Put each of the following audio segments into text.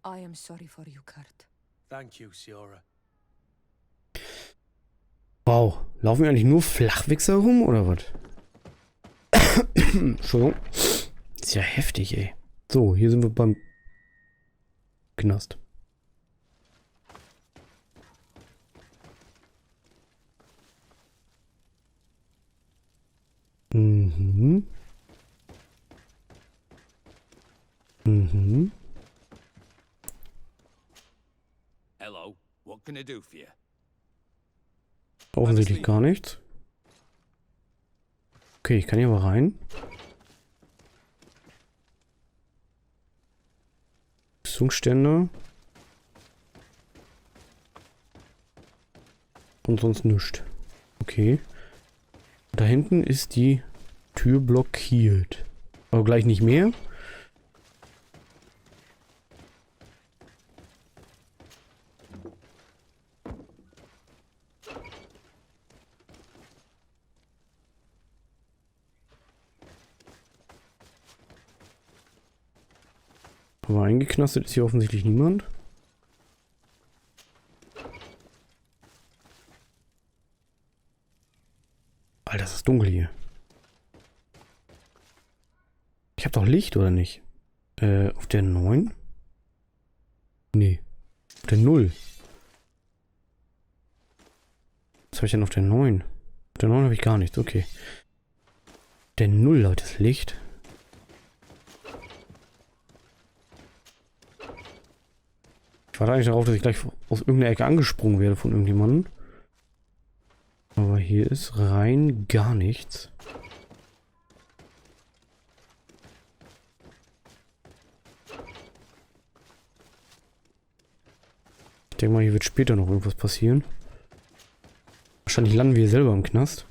I am sorry for you, Kurt. Thank you, Siora. Wow, laufen wir eigentlich nur Flachwichser rum oder was? Entschuldigung. Ist ja heftig, ey. So, hier sind wir beim Knast. Mhm. Mhm. Hello, what can I do for you? Offensichtlich gar nichts. Okay, ich kann hier mal rein. Rüstungsstände. Und sonst nichts. Okay. Da hinten ist die Tür blockiert. Aber gleich nicht mehr. Aber eingeknastet ist hier offensichtlich niemand. Alter, das ist dunkel hier. Ich habe doch Licht, oder nicht? Auf der 9? Nee. Auf der 0. Was habe ich denn auf der 9? Auf der 9 habe ich gar nichts, okay. Der 0 hat das Licht. Ich warte eigentlich darauf, dass ich gleich aus irgendeiner Ecke angesprungen werde von irgendjemandem. Aber hier ist rein gar nichts. Ich denke mal, hier wird später noch irgendwas passieren. Wahrscheinlich landen wir selber im Knast.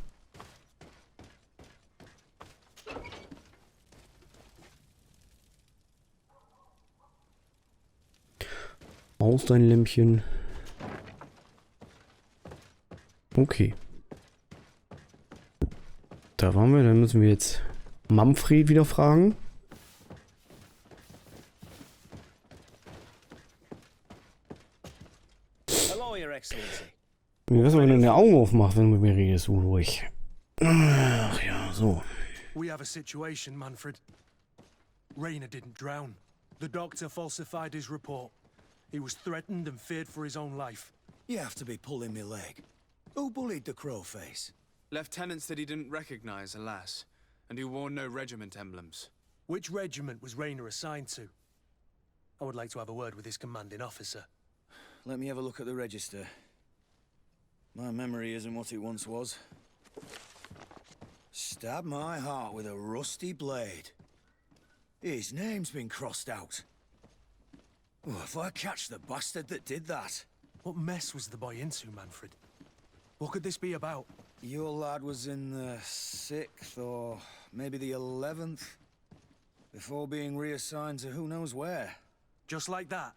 Aus dein Lämpchen. Okay. Da waren wir. Dann müssen wir jetzt Manfred wieder fragen. Hello, Your Excellency. Wie wär's, wenn du deine Augen aufmachst, wenn du mit mir redest, ruhig. Ach ja, so. We have a situation, Manfred. Rainer didn't drown. The doctor falsified his report. He was threatened and feared for his own life. You have to be pulling me leg. Who bullied the crowface? Lieutenants that he didn't recognize, alas, and who wore no regiment emblems. Which regiment was Rainer assigned to? I would like to have a word with his commanding officer. Let me have a look at the register. My memory isn't what it once was. Stab my heart with a rusty blade. His name's been crossed out. Oh, if I catch the bastard that did that. What mess was the boy into, Manfred? What could this be about? Your lad was in the 6th or maybe the 11th before being reassigned to who knows where. Just like that?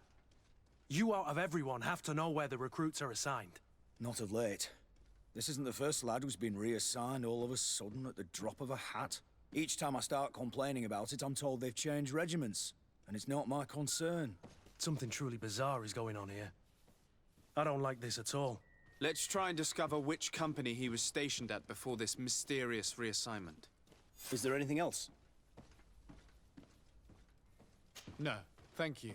You out of everyone have to know where the recruits are assigned. Not of late. This isn't the first lad who's been reassigned all of a sudden at the drop of a hat. Each time I start complaining about it, I'm told they've changed regiments, and it's not my concern. Something truly bizarre is going on here. I don't like this at all. Let's try and discover which company he was stationed at before this mysterious reassignment. Is there anything else? No, thank you.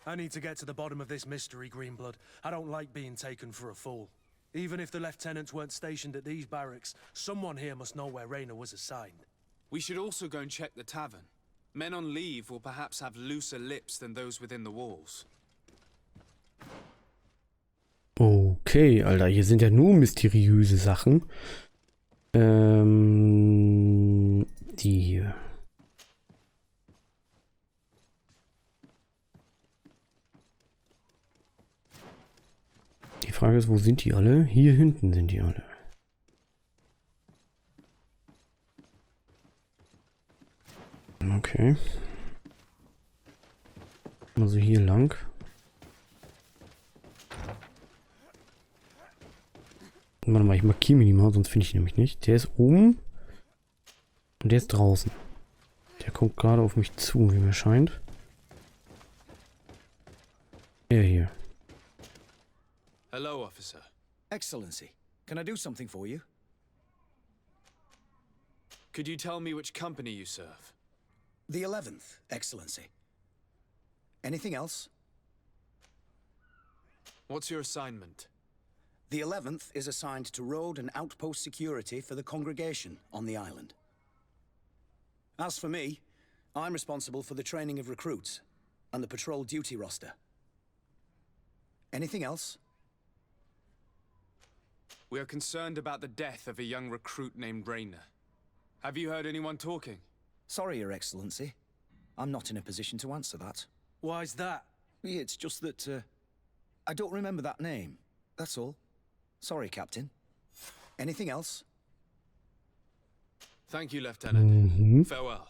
I need to get to the bottom of this mystery, Greenblood. I don't like being taken for a fool. Even if the lieutenants weren't stationed at these barracks, someone here must know where Rainer was assigned. We should also go and check the tavern. Men on leave will perhaps have looser lips than those within the walls. Okay, Alter, hier sind ja nur mysteriöse Sachen. Die hier. Die Frage ist, wo sind die alle? Hier hinten sind die alle. Okay. Also hier lang. Warte mal, ich markiere mich mal, sonst finde ich ihn nämlich nicht. Der ist oben und der ist draußen. Der kommt gerade auf mich zu, wie mir scheint. Der hier. Hello, officer. Excellency, can I do something for you? Could you tell me which company you serve? The 11th, Excellency. Anything else? What's your assignment? The 11th is assigned to road and outpost security for the congregation on the island. As for me, I'm responsible for the training of recruits and the patrol duty roster. Anything else? We are concerned about the death of a young recruit named Rayner. Have you heard anyone talking? Sorry, Your Excellency. I'm not in a position to answer that. Why's that? It's just that, I don't remember that name. That's all. Sorry, Captain. Anything else? Thank you, Lieutenant. Farewell.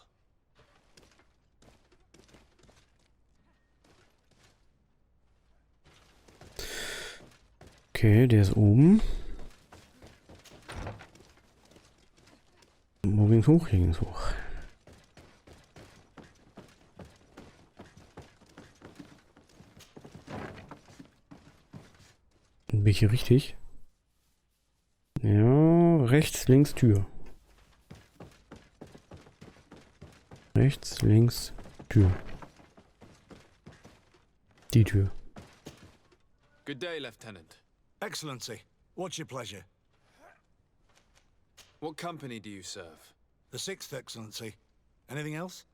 Okay, der ist oben. Wo ging's hoch? Hier ging's hoch. Bin ich hier richtig? Ja, rechts, links, Tür. Rechts, links, Tür. Die Tür. Good day, Lieutenant. Excellency, what's your pleasure? What company do you serve? The 6th, Excellency. Anything else?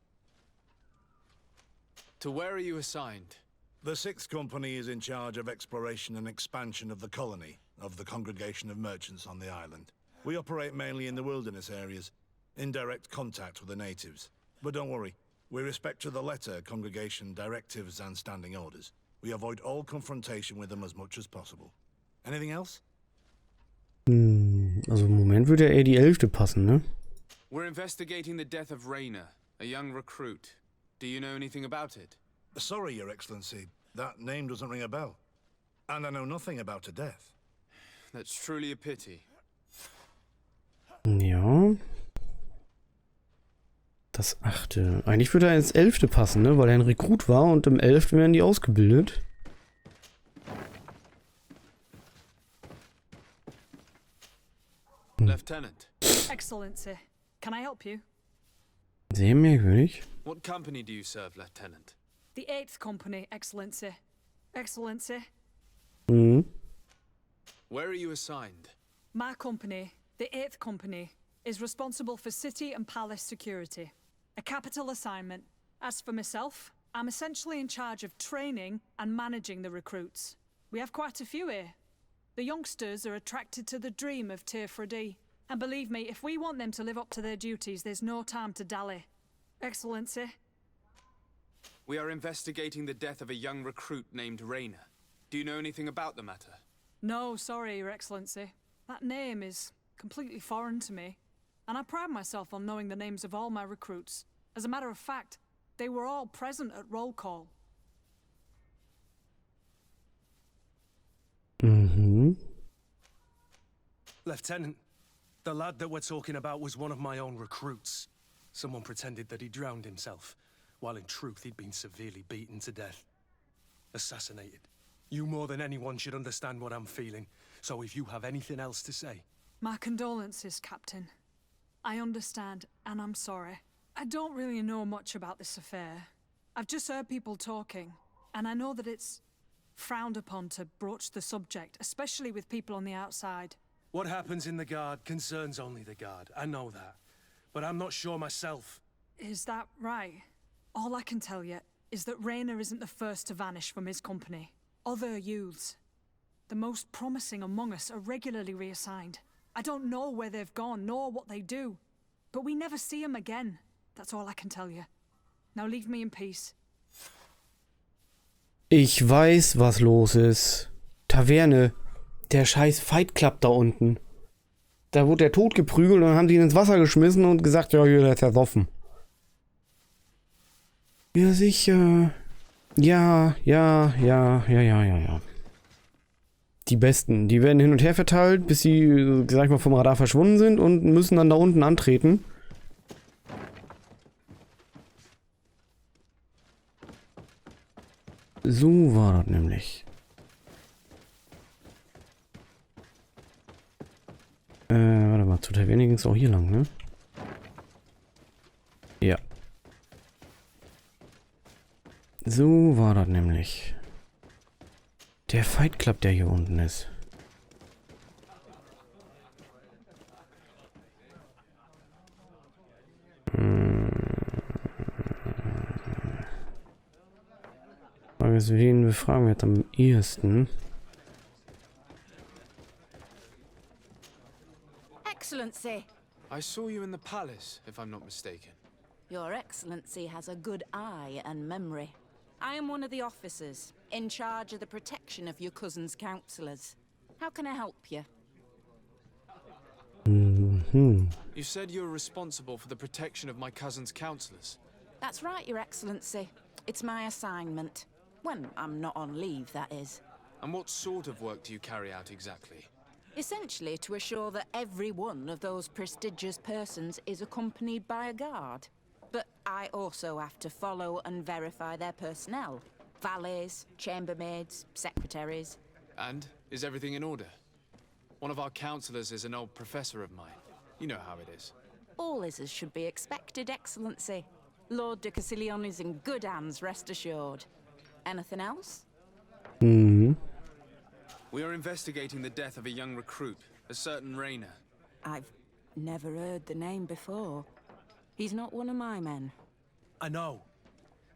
To where are you assigned? The 6th Company is in charge of exploration and expansion of the colony of the Congregation of Merchants on the island. We operate mainly in the wilderness areas, in direct contact with the natives. But don't worry, we respect to the letter congregation directives and standing orders. We avoid all confrontation with them as much as possible. Anything else? Also im Moment würde ja eher die 11. passen, ne? We're investigating the death of Rayner, a young recruit. Do you know anything about it? Sorry, Your Excellency. That name doesn't ring a bell. And I know nothing about her death. That's truly a pity. Ja. Das 8. Eigentlich würde er ins 11. passen, ne? Weil er ein Rekrut war und im 11. werden die ausgebildet. Lieutenant. Excellency, can I help you? Sehr merkwürdig. What company do you serve, Lieutenant? The 8th Company, Excellency. Excellency, Mhm. Where are you assigned? my company, the 8th Company, is responsible for city and palace security. A capital assignment. As for myself, I'm essentially in charge of training and managing the recruits. We have quite a few here. The youngsters are attracted to the dream of Tier 4D. And believe me, if we want them to live up to their duties, there's no time to dally. Excellency, We are investigating the death of a young recruit named Rayner. Do you know anything about the matter? no, sorry, Your Excellency. That name is completely foreign to me. And I pride myself on knowing the names of all my recruits. As a matter of fact, they were all present at roll call. Mhm. Lieutenant, the lad that we're talking about was one of my own recruits. Someone pretended that he drowned himself, while in truth he'd been severely beaten to death. Assassinated. You more than anyone should understand what I'm feeling, so if you have anything else to say... My condolences, Captain. I understand, and I'm sorry. I don't really know much about this affair. I've just heard people talking, and I know that it's frowned upon to broach the subject, especially with people on the outside. What happens in the Guard concerns only the Guard, I know that. But I'm not sure myself. Is that right? All I can tell you is that Rayner isn't the first to vanish from his company. Other youths, the most promising among us, are regularly reassigned. I don't know where they've gone, nor what they do. But we never see them again. That's all I can tell you. Now leave me in peace. Ich weiß, was los ist. Taverne. Der scheiß Fight Club da unten. Da wurde der tot geprügelt und dann haben die ihn ins Wasser geschmissen und gesagt, ja, hier, der ist ersoffen. Ja, sicher. Ja. Die Besten, die werden hin und her verteilt, bis sie, sag ich mal, vom Radar verschwunden sind und müssen dann da unten antreten. So war das nämlich. Warte mal, zur Taverne ging es auch hier lang, ne? Ja. So war das nämlich. Der Fight Club, der hier unten ist. Frage ist, wen befragen wir jetzt am ehesten? Excellency! I saw you in the palace, if I'm not mistaken. Your Excellency has a good eye and memory. I am one of the officers, in charge of the protection of your cousin's councillors. How can I help you? You said you were responsible for the protection of my cousin's councillors. That's right, Your Excellency. It's my assignment. When I'm not on leave, that is. And what sort of work do you carry out exactly? Essentially to assure that every one of those prestigious persons is accompanied by a guard. But I also have to follow and verify their personnel. Valets, chambermaids, secretaries. And is everything in order? One of our councillors is an old professor of mine. You know how it is. All is as should be expected, Excellency. Lord de Cassilion is in good hands, rest assured. Anything else? We are investigating the death of a young recruit, a certain Rainer. I've never heard the name before. He's not one of my men. I know.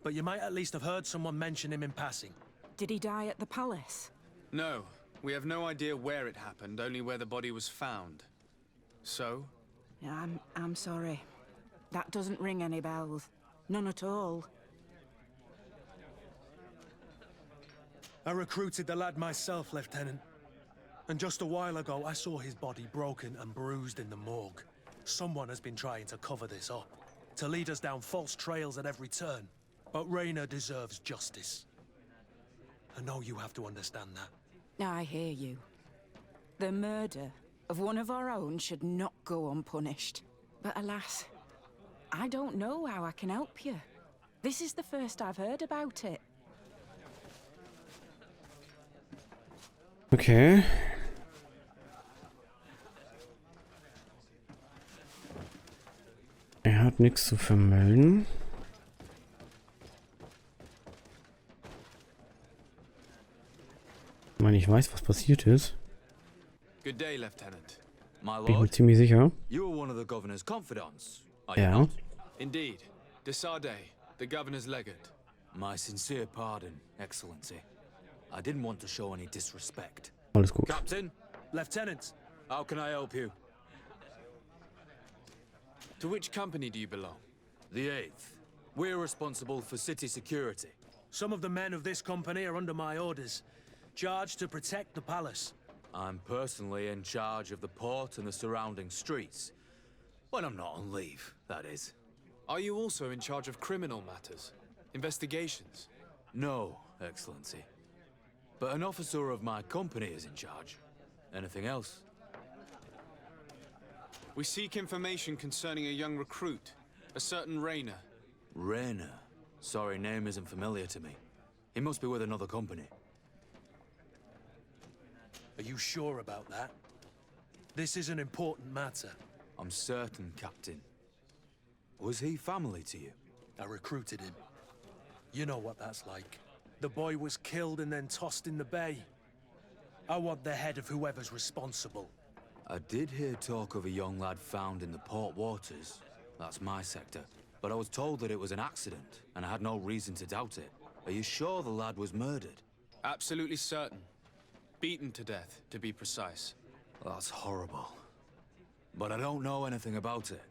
But you might at least have heard someone mention him in passing. Did he die at the palace? No, we have no idea where it happened, only where the body was found. So? I'm sorry. That doesn't ring any bells. None at all. I recruited the lad myself, Lieutenant. And just a while ago, I saw his body broken and bruised in the morgue. Someone has been trying to cover this up, to lead us down false trails at every turn. But Rainer deserves justice. I know you have to understand that. I hear you. The murder of one of our own should not go unpunished. But alas, I don't know how I can help you. This is the first I've heard about it. Okay. Er hat nichts zu vermelden. Ich meine, ich weiß, was passiert ist. Good day, Lieutenant. My Bin ich mir lord, ziemlich sicher. you are one of the governor's confidants, are you Ja. not? Indeed. De Sardet, the governor's legate. My sincere pardon, Excellency. I didn't want to show any disrespect. Alles gut. Captain, Lieutenant, how can I help you? To which company do you belong? The 8th. We're responsible for city security. some of the men of this company are under my orders, charged to protect the palace. I'm personally in charge of the port and the surrounding streets. When I'm not on leave, that is. Are you also in charge of criminal matters? Investigations? No, Excellency. But an officer of my company is in charge. Anything else? We seek information concerning a young recruit, a certain Rainer. Rainer? Sorry, name isn't familiar to me. He must be with another company. Are you sure about that? This is an important matter. I'm certain, Captain. Was he family to you? I recruited him. You know what that's like. The boy was killed and then tossed in the bay. I want the head of whoever's responsible. I did hear talk of a young lad found in the port waters. That's my sector. But I was told that it was an accident, and I had no reason to doubt it. Are you sure the lad was murdered? Absolutely certain. Beaten to death, to be precise. That's horrible. But I don't know anything about it.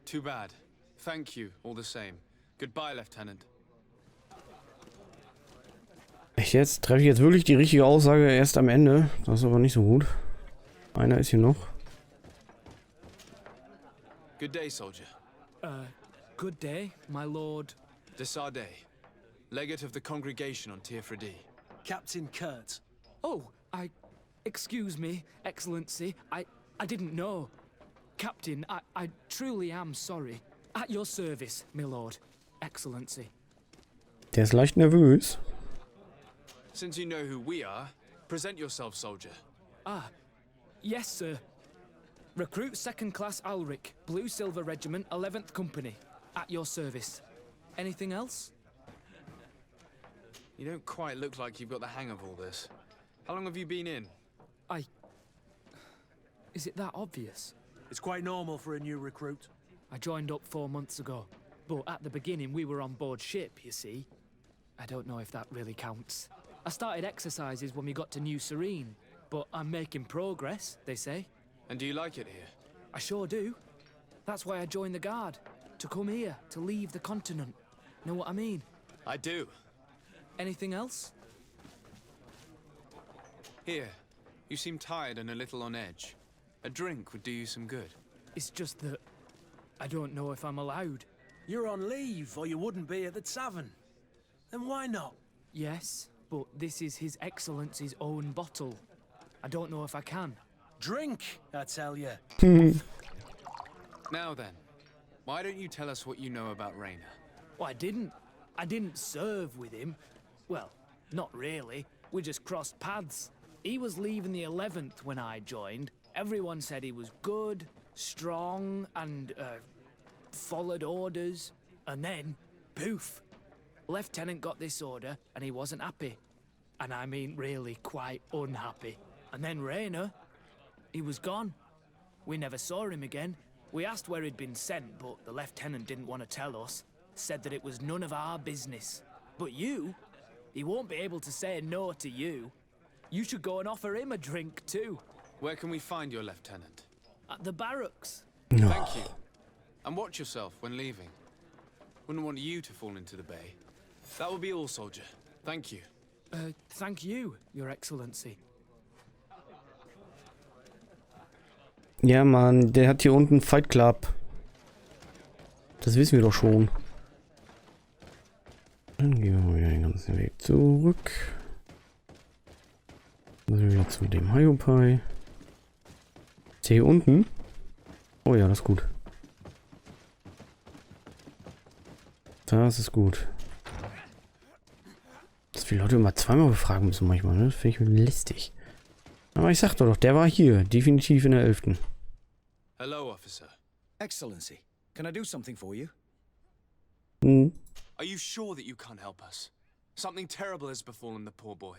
Too bad. Thank you, all the same. Goodbye, Lieutenant. Echt jetzt? Treffe ich jetzt wirklich die richtige Aussage erst am Ende? Das ist aber nicht so gut. Einer ist hier noch. Good day, soldier. Good day, my lord. De Sardet, legate of the congregation on Tirfredi. Captain Kurt. Oh, excuse me, Excellency. I didn't know. Captain, I truly am sorry. At your service, my lord. Excellency. Der ist leicht nervös. Since you know who we are, present yourself, soldier. Ah, yes, sir. Recruit 2nd Class Alric, Blue Silver Regiment, 11th Company. At your service. Anything else? You don't quite look like you've got the hang of all this. How long have you been in? Is it that obvious? It's quite normal for a new recruit. I joined up 4 months ago. But at the beginning, we were on board ship, you see. I don't know if that really counts. I started exercises when we got to New Serene. But I'm making progress, they say. And do you like it here? I sure do. That's why I joined the Guard. To come here, to leave the continent. Know what I mean? I do. Anything else? Here. You seem tired and a little on edge. A drink would do you some good. It's just that I don't know if I'm allowed. You're on leave, or you wouldn't be at the tavern. Then why not? Yes, but this is His Excellency's own bottle. I don't know if I can. Drink, I tell you. Now then, why don't you tell us what you know about Raynor? Well, I didn't serve with him. Well, not really. We just crossed paths. He was leaving the 11th when I joined. Everyone said he was good, strong, and, followed orders. And then, poof. Lieutenant got this order, and he wasn't happy. And I mean really quite unhappy. And then Raynor, he was gone. We never saw him again. We asked where he'd been sent, but the lieutenant didn't want to tell us. Said that it was none of our business. But you, he won't be able to say no to you. You should go and offer him a drink too. Where can we find your lieutenant? At the barracks. Thank you. And watch yourself when leaving. Wouldn't want you to fall into the bay. That will be all, soldier. Thank you. Thank you, Your Excellency. Ja, Mann, der hat hier unten Fight Club. Das wissen wir doch schon. Dann gehen wir wieder den ganzen Weg zurück. Dann sind wir wieder zu dem Hyopai. Ist der hier unten? Oh ja, das ist gut. Das ist gut. Dass wir Leute immer zweimal befragen müssen manchmal, ne? Das finde ich lästig. Aber ich sagte doch, der war hier. Definitiv in der 11. Hello, officer. Excellency, can I do something for you? Are you sure that you can't help us? Something terrible has befallen the poor boy.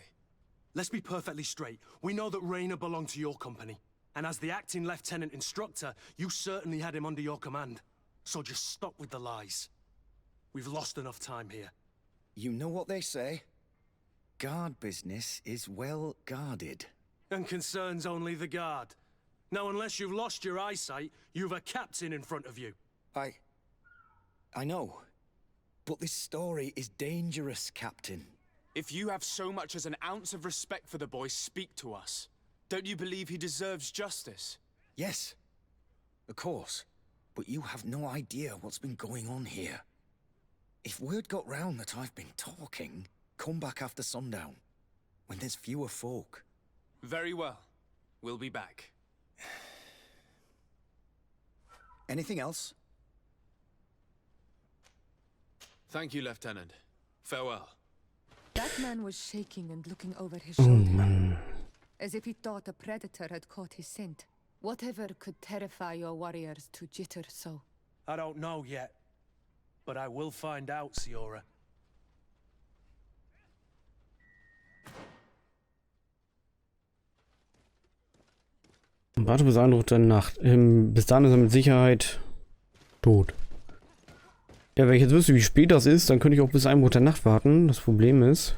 Let's be perfectly straight. We know that Raynor belonged to your company. And as the acting lieutenant instructor, you certainly had him under your command. So just stop with the lies. We've lost enough time here. You know what they say? Guard business is well guarded. And concerns only the guard. Now, unless you've lost your eyesight, you've a captain in front of you. I know. But this story is dangerous, Captain. If you have so much as an ounce of respect for the boy, speak to us. Don't you believe he deserves justice? Yes, of course. But you have no idea what's been going on here. If word got round that I've been talking, come back after sundown, when there's fewer folk. Very well. We'll be back. Anything else? Thank you, Lieutenant. Farewell. That man was shaking and looking over his shoulder, Mann. as if he thought a predator had caught his scent. Whatever could terrify your warriors to jitter so? I don't know yet. But I will find out, Siora. Warte bis Einbruch der Nacht. Bis dahin ist er mit Sicherheit tot. Ja, wenn ich jetzt wüsste, wie spät das ist, dann könnte ich auch bis Einbruch der Nacht warten. Das Problem ist,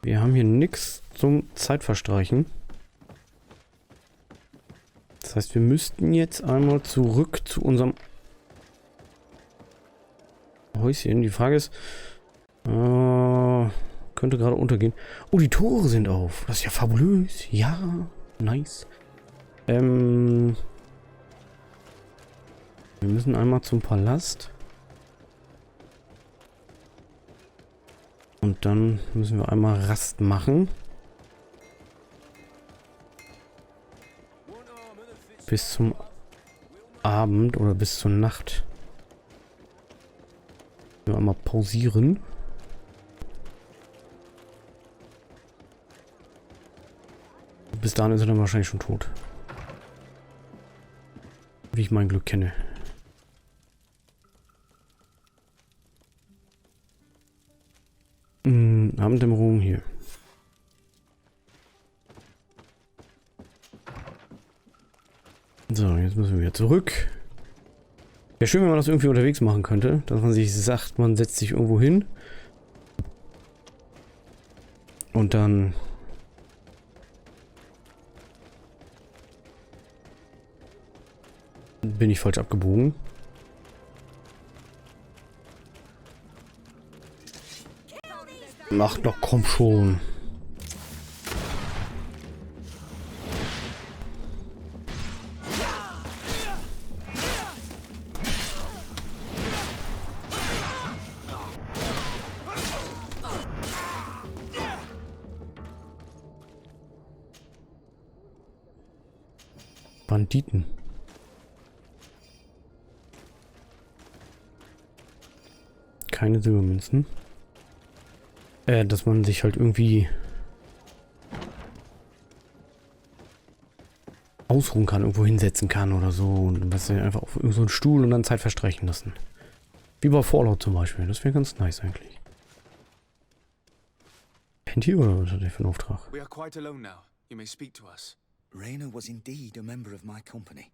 wir haben hier nichts zum Zeitverstreichen. Das heißt, wir müssten jetzt einmal zurück zu unserem Häuschen. Die Frage ist, könnte gerade untergehen. Oh, die Tore sind auf. Das ist ja fabulös. Ja, nice. Wir müssen einmal zum Palast. Und dann müssen wir einmal Rast machen. Bis zum Abend oder bis zur Nacht. Wir einmal pausieren. bis dahin ist er dann wahrscheinlich schon tot. Wie ich mein Glück kenne. Abenddämmerung hier. So, jetzt müssen wir wieder zurück. Wäre schön, wenn man das irgendwie unterwegs machen könnte. Dass man sich sagt, man setzt sich irgendwo hin. Und dann... bin ich falsch abgebogen. Ach doch, komm schon. Banditen. Keine Silbermünzen. Dass man sich halt irgendwie ausruhen kann, irgendwo hinsetzen kann oder so. Und was einfach auf so einen Stuhl und dann Zeit verstreichen lassen. Wie bei Fallout zum Beispiel. Das wäre ganz nice eigentlich. Kennt ihr oder was hat der für einen Auftrag? We are quite alone now. You may speak to us. Raynor was indeed a member of my company.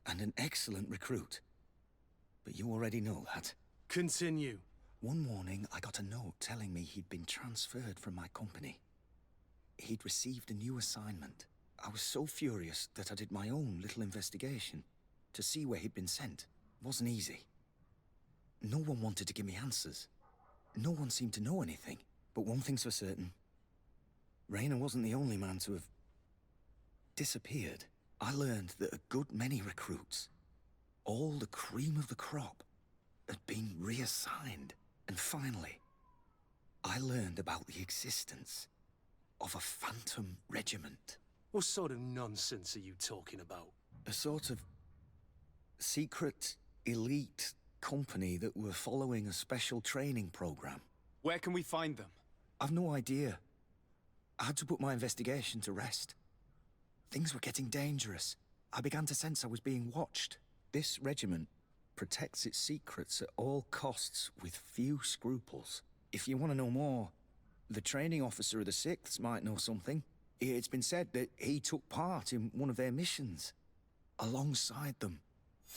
And an excellent recruit. But you already know that. Continue. One morning, I got a note telling me he'd been transferred from my company. He'd received a new assignment. I was so furious that I did my own little investigation. To see where he'd been sent wasn't easy. No one wanted to give me answers. No one seemed to know anything. But one thing's for certain. Raynor wasn't the only man to have disappeared. I learned that a good many recruits, all the cream of the crop, had been reassigned. And finally, I learned about the existence of a phantom regiment. What sort of nonsense are you talking about? A sort of secret, elite company that were following a special training program. Where can we find them? I've no idea. I had to put my investigation to rest. Things were getting dangerous. I began to sense I was being watched. This regiment protects its secrets at all costs with few scruples. If you want to know more, the training officer of the 6th might know something. It's been said that he took part in one of their missions, alongside them.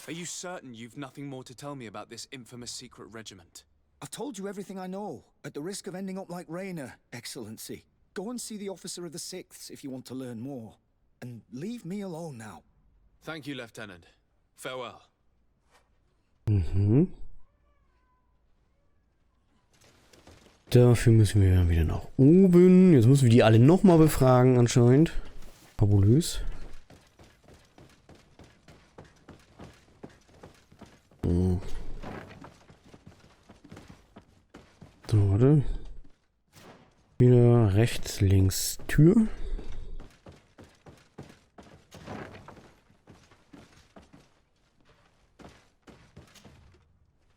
Are you certain you've nothing more to tell me about this infamous secret regiment? I've told you everything I know, at the risk of ending up like Raynor, Excellency. Go and see the officer of the 6th if you want to learn more. And leave me alone now. Thank you, Lieutenant. Farewell. Mhm. Dafür müssen wir dann wieder nach oben. Jetzt müssen wir die alle nochmal befragen anscheinend. Fabulös. So, warte. Wieder rechts, links, Tür.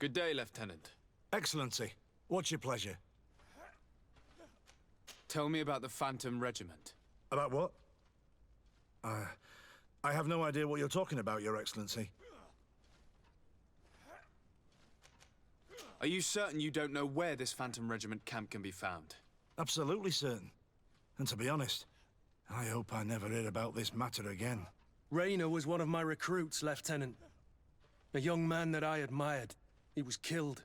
Good day, Lieutenant. Excellency, what's your pleasure? Tell me about the Phantom Regiment. About what? I have no idea what you're talking about, Your Excellency. Are you certain you don't know where this Phantom Regiment camp can be found? Absolutely certain. And to be honest, I hope I never hear about this matter again. Raynor was one of my recruits, Lieutenant. A young man that I admired. He was killed.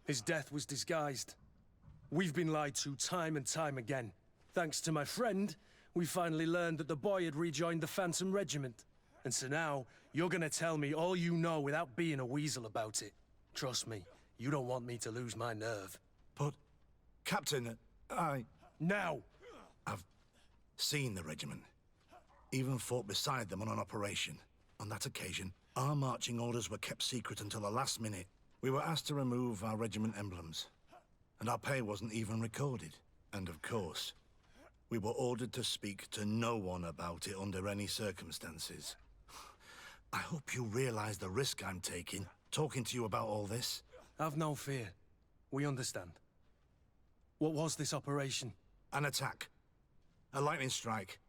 His death was disguised. We've been lied to time and time again. Thanks to my friend, we finally learned that the boy had rejoined the Phantom Regiment. And so now, you're gonna tell me all you know without being a weasel about it. Trust me, you don't want me to lose my nerve. But, Captain, Now! I've seen the regiment. Even fought beside them on an operation. On that occasion, our marching orders were kept secret until the last minute. We were asked to remove our regiment emblems. And our pay wasn't even recorded. And of course, we were ordered to speak to no one about it under any circumstances. I hope you realize the risk I'm taking, talking to you about all this. Have no fear. We understand. What was this operation? An attack. A lightning strike.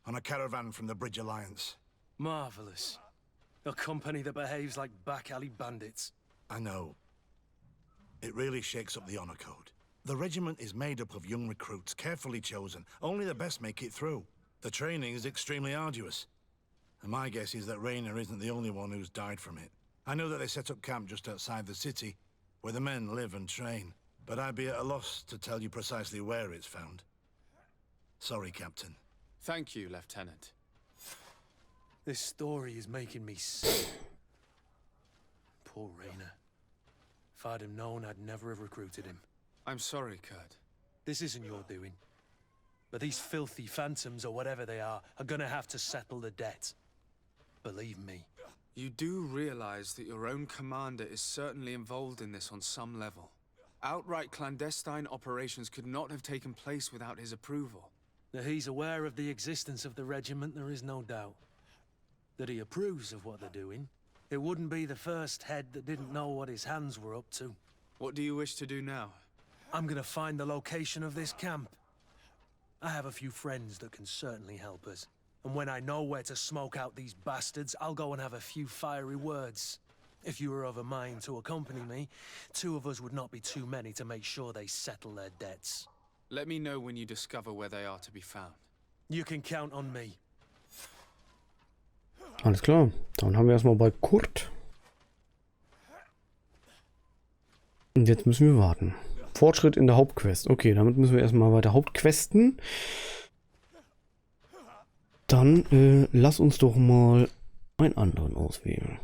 on a caravan from the Bridge Alliance. Marvelous. A company that behaves like back-alley bandits. I know. It really shakes up the honor code. The regiment is made up of young recruits, carefully chosen. Only the best make it through. The training is extremely arduous. And my guess is that Raynor isn't the only one who's died from it. I know that they set up camp just outside the city, where the men live and train. But I'd be at a loss to tell you precisely where it's found. Sorry, Captain. Thank you, Lieutenant. This story is making me sick. Poor Raynor. If I'd have known, I'd never have recruited him. I'm sorry, Kurt. This isn't your doing. But these filthy phantoms, or whatever they are gonna have to settle the debt. Believe me. You do realize that your own commander is certainly involved in this on some level. Outright clandestine operations could not have taken place without his approval. That he's aware of the existence of the regiment, there is no doubt. That he approves of what they're doing. It wouldn't be the first head that didn't know what his hands were up to. What do you wish to do now? I'm gonna find the location of this camp. I have a few friends that can certainly help us. And when I know where to smoke out these bastards, I'll go and have a few fiery words. If you were of a mind to accompany me, 2 of us would not be too many to make sure they settle their debts. Let me know when you discover where they are to be found. You can count on me. Alles klar. Dann haben wir erstmal bei Kurt. Und jetzt müssen wir warten. Fortschritt in der Hauptquest. Okay, damit müssen wir erstmal weiter Hauptquesten. Dann lass uns doch mal einen anderen auswählen.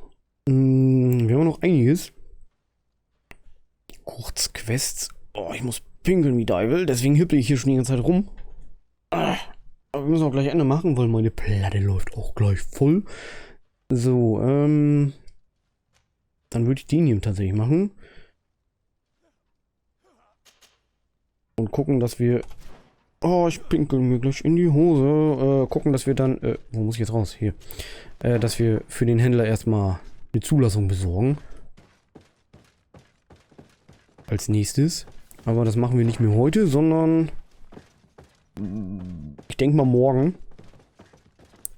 Wir haben noch einiges. Kurzquests. Oh, ich muss pinkeln wie Deivel, deswegen hippel ich hier schon die ganze Zeit rum. Aber wir müssen auch gleich Ende machen, weil meine Platte läuft auch gleich voll. So, dann würde ich den hier tatsächlich machen. Und gucken, dass wir... Oh, ich pinkel mir gleich in die Hose. Gucken, dass wir dann... wo muss ich jetzt raus? Hier. Dass wir für den Händler erstmal eine Zulassung besorgen. Als nächstes. Aber das machen wir nicht mehr heute, sondern... Ich denke mal morgen.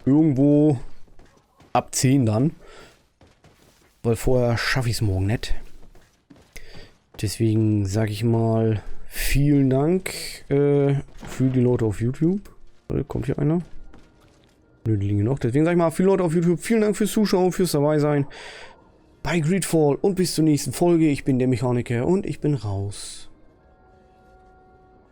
Irgendwo ab 10 dann. Weil vorher schaffe ich es morgen nicht. Deswegen sage ich mal... Vielen Dank für die Leute auf YouTube. Kommt hier einer? Nö, die liegen noch. Deswegen sage ich mal, viele Leute auf YouTube, vielen Dank fürs Zuschauen, fürs dabei sein bei Greedfall und bis zur nächsten Folge. Ich bin der Mechaniker und ich bin raus.